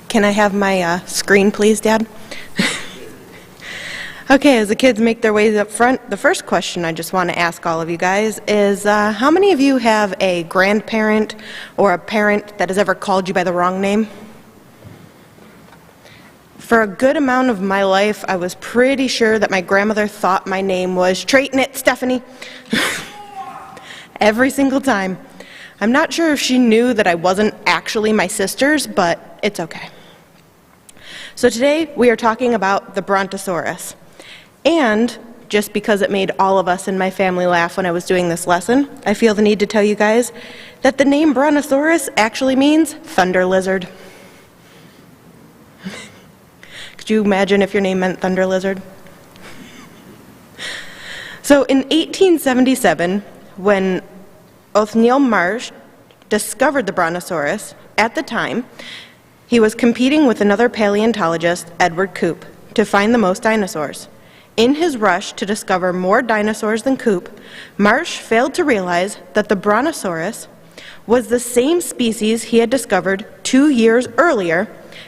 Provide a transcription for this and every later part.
Can I have my screen, please, Dad? Okay, as the kids make their way up front, the first question I just want to ask all of you guys is, how many of you have a grandparent or a parent that has ever called you by the wrong name? For a good amount of my life, I was pretty sure that my grandmother thought my name was Traighten It, Stephanie. Every single time. I'm not sure if she knew that I wasn't actually my sister's, but it's okay. So today we are talking about the Brontosaurus. And just because it made all of us in my family laugh when I was doing this lesson, I feel the need to tell you guys that the name Brontosaurus actually means thunder lizard. Could you imagine if your name meant thunder lizard? So in 1877, when Othniel Marsh discovered the Brontosaurus, at the time, he was competing with another paleontologist, Edward Coop, to find the most dinosaurs. In his rush to discover more dinosaurs than Coop, Marsh failed to realize that the Brontosaurus was the same species he had discovered 2 years earlier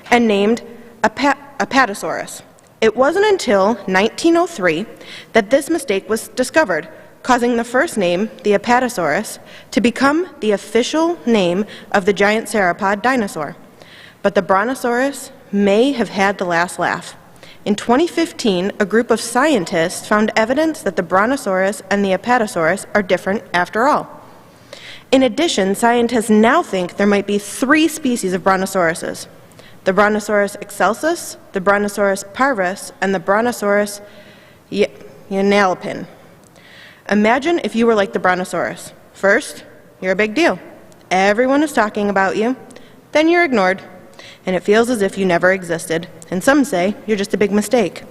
and named Apatosaurus. It wasn't until 1903 that this mistake was discovered, causing the first name, the Apatosaurus, to become the official name of the giant sauropod dinosaur. But the Brontosaurus may have had the last laugh. In 2015, a group of scientists found evidence that the Brontosaurus and the Apatosaurus are different after all. In addition, scientists now think there might be 3 species of Brontosauruses: the Brontosaurus excelsus, the Brontosaurus parvus, and the Brontosaurus yanalpin. Imagine if you were like the Brontosaurus. First, you're a big deal. Everyone is talking about you. Then you're ignored, and it feels as if you never existed, and some say you're just a big mistake.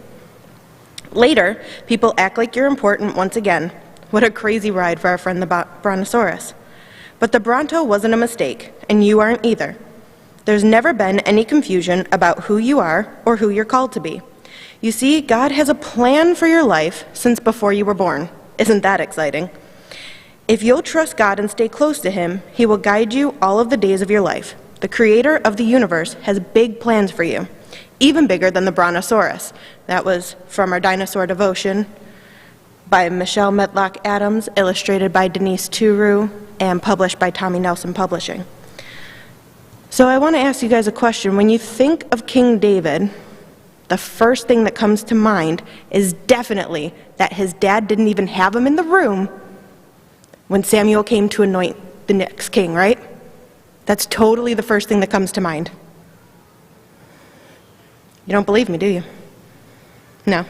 Later, people act like you're important once again. What a crazy ride for our friend the Brontosaurus. But the Bronto wasn't a mistake, and you aren't either. There's never been any confusion about who you are or who you're called to be. You see, God has a plan for your life since before you were born. Isn't that exciting? If you'll trust God and stay close to Him, He will guide you all of the days of your life. The Creator of the universe has big plans for you, even bigger than the Brontosaurus. That was from our Dinosaur Devotion by Michelle Medlock Adams, illustrated by Denise Turu, and published by Tommy Nelson Publishing. So I want to ask you guys a question. When you think of King David, the first thing that comes to mind is definitely that his dad didn't even have him in the room when Samuel came to anoint the next king, right? That's totally the first thing that comes to mind. You don't believe me, do you? No.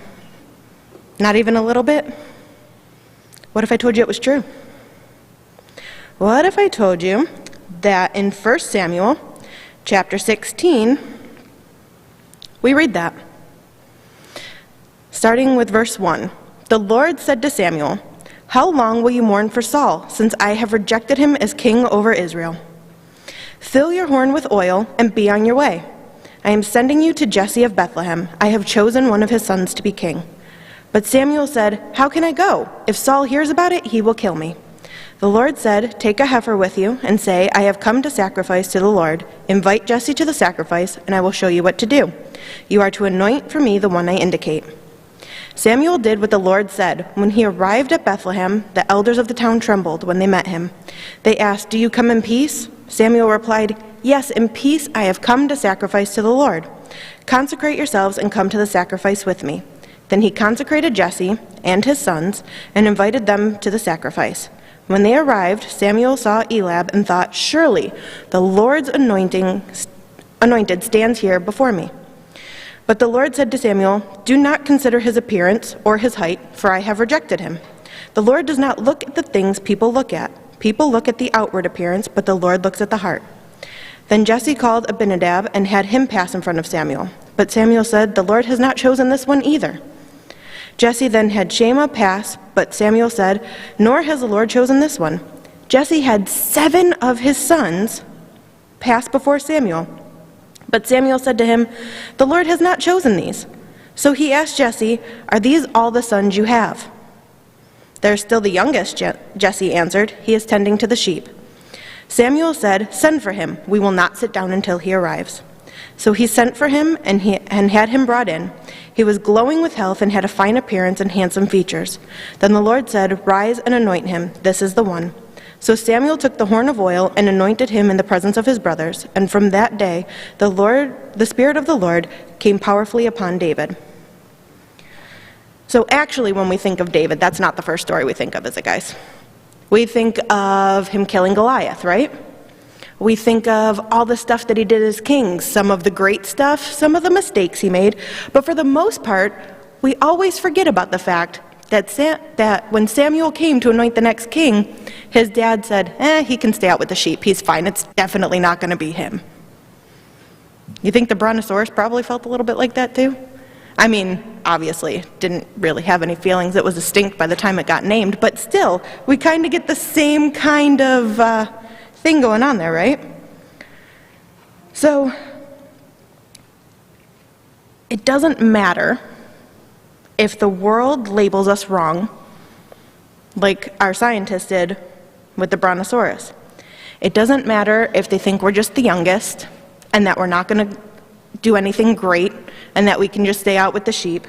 Not even a little bit? What if I told you it was true? What if I told you that in 1 Samuel chapter 16, we read that. Starting with verse 1, the Lord said to Samuel, "How long will you mourn for Saul, since I have rejected him as king over Israel? Fill your horn with oil and be on your way. I am sending you to Jesse of Bethlehem. I have chosen one of his sons to be king." But Samuel said, "How can I go? If Saul hears about it, he will kill me." The Lord said, "Take a heifer with you and say, 'I have come to sacrifice to the Lord. Invite Jesse to the sacrifice, and I will show you what to do. You are to anoint for me the one I indicate.'" Samuel did what the Lord said. When he arrived at Bethlehem, the elders of the town trembled when they met him. They asked, "Do you come in peace?" Samuel replied, "Yes, in peace I have come to sacrifice to the Lord. Consecrate yourselves and come to the sacrifice with me." Then he consecrated Jesse and his sons and invited them to the sacrifice. When they arrived, Samuel saw Eliab and thought, "Surely the Lord's anointed stands here before me." But the Lord said to Samuel, "Do not consider his appearance or his height, for I have rejected him. The Lord does not look at the things people look at. People look at the outward appearance, but the Lord looks at the heart." Then Jesse called Abinadab and had him pass in front of Samuel. But Samuel said, "The Lord has not chosen this one either." Jesse then had Shammah pass, but Samuel said, "Nor has the Lord chosen this one." Jesse had 7 of his sons pass before Samuel. But Samuel said to him, "The Lord has not chosen these." So he asked Jesse, "Are these all the sons you have?" "There's still the youngest," Jesse answered. "He is tending to the sheep." Samuel said, "Send for him. We will not sit down until he arrives." So he sent for him and had him brought in. He was glowing with health and had a fine appearance and handsome features. Then the Lord said, "Rise and anoint him. This is the one." So Samuel took the horn of oil and anointed him in the presence of his brothers. And from that day, the Spirit of the Lord came powerfully upon David. So actually, when we think of David, that's not the first story we think of, is it, guys? We think of him killing Goliath, right? We think of all the stuff that he did as king, some of the great stuff, some of the mistakes he made. But for the most part, we always forget about the fact that when Samuel came to anoint the next king, his dad said, he can stay out with the sheep. He's fine. It's definitely not going to be him. You think the Brontosaurus probably felt a little bit like that too? I mean, obviously, didn't really have any feelings. It was extinct by the time it got named. But still, we kind of get the same kind of thing going on there, right? So, it doesn't matter if the world labels us wrong, like our scientists did with the Brontosaurus. It doesn't matter if they think we're just the youngest and that we're not going to do anything great and that we can just stay out with the sheep.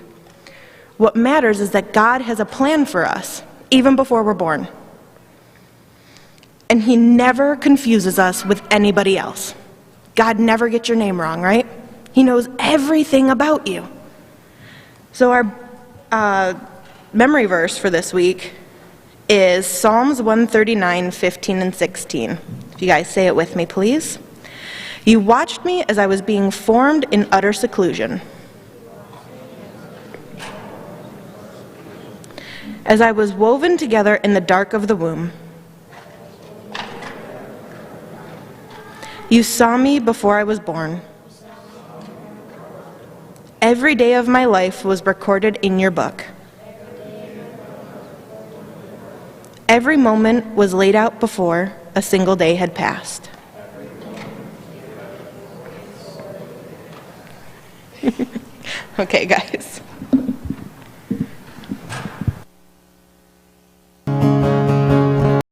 What matters is that God has a plan for us, even before we're born. And he never confuses us with anybody else. God never gets your name wrong, right? He knows everything about you. So our memory verse for this week is Psalms 139, 15 and 16. If you guys say it with me, please. You watched me as I was being formed in utter seclusion, as I was woven together in the dark of the womb. You saw me before I was born. Every day of my life was recorded in your book. Every moment was laid out before a single day had passed. Okay, guys.